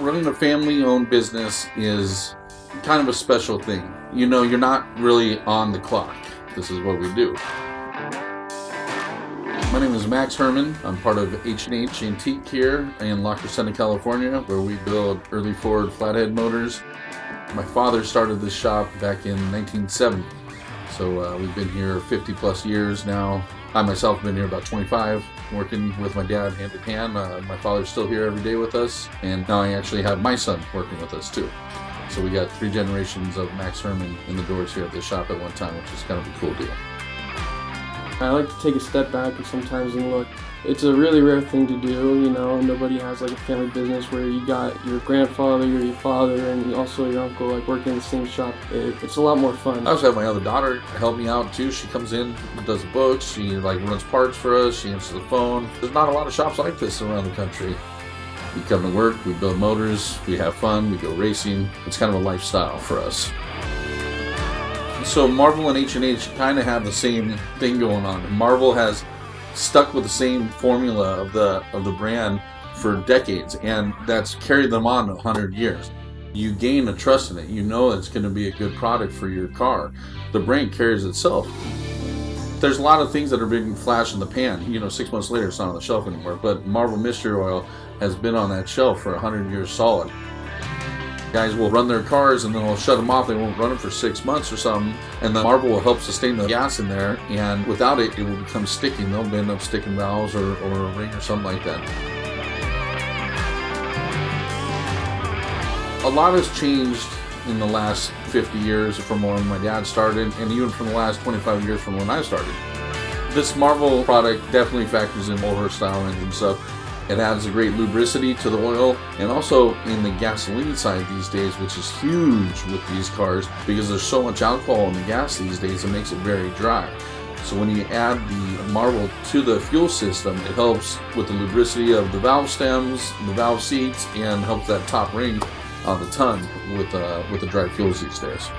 Running a family-owned business is kind of a special thing. You know, you're not really on the clock. This is what we do. My name is Max Herman. I'm part of H&H Antique here in La Crescenta, California, where we build early Ford flathead motors. My father started this shop back in 1970. So we've been here 50 plus years now. I myself have been here about 25, working with my dad hand in hand. My father's still here every day with us, and now I actually have my son working with us too. So we got 3 generations of Max Herman in the doors here at the shop at one time, which is kind of a cool deal. I like to take a step back and sometimes look. It's a really rare thing to do, you know. Nobody has like a family business where you got your grandfather, your father, and also your uncle like working in the same shop. It's a lot more fun. I also have my other daughter help me out too. She comes in, does the books, she like runs parts for us, she answers the phone. There's not a lot of shops like this around the country. We come to work, we build motors, we have fun, we go racing. It's kind of a lifestyle for us. So Marvel and H&H kind of have the same thing going on. Marvel has stuck with the same formula of the brand for decades, and that's carried them on 100 years. You gain a trust in it. You know it's going to be a good product for your car. The brand carries itself. There's a lot of things that are being flash in the pan. You know, 6 months later it's not on the shelf anymore, but Marvel Mystery Oil has been on that shelf for 100 years solid. Guys will run their cars and then they'll shut them off. They won't run them for 6 months or something, and the Marvel will help sustain the gas in there, and without it, it will become sticky. They'll end up sticking valves or a ring or something like that. A lot has changed in the last 50 years from when my dad started, and even from the last 25 years from when I started. This Marvel product definitely factors in older style engine stuff. It adds a great lubricity to the oil, and also in the gasoline side these days, which is huge with these cars because there's so much alcohol in the gas these days, it makes it very dry. So when you add the Marvel to the fuel system, it helps with the lubricity of the valve stems, the valve seats, and helps that top ring on the ton with the dry fuels these days.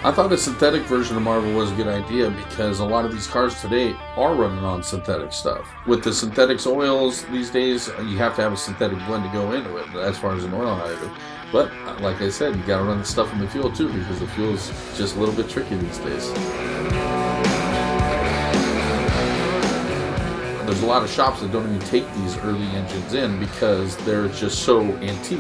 I thought a synthetic version of Marvel was a good idea because a lot of these cars today are running on synthetic stuff. With the synthetics oils these days, you have to have a synthetic blend to go into it as far as an oil additive. But like I said, you got to run the stuff in the fuel too because the fuel is just a little bit tricky these days. There's a lot of shops that don't even take these early engines in because they're just so antique.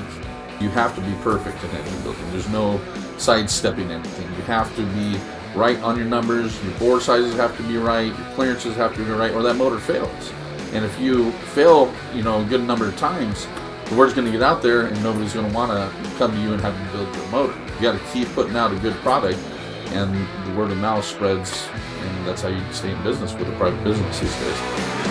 You have to be perfect in engine building. There's no sidestepping anything. You have to be right on your numbers, your bore sizes have to be right, your clearances have to be right, or that motor fails. And if you fail, you know, a good number of times, the word's going to get out there and nobody's going to want to come to you and have you build your motor. You got to keep putting out a good product, and the word of mouth spreads, and that's how you stay in business with a private business these days.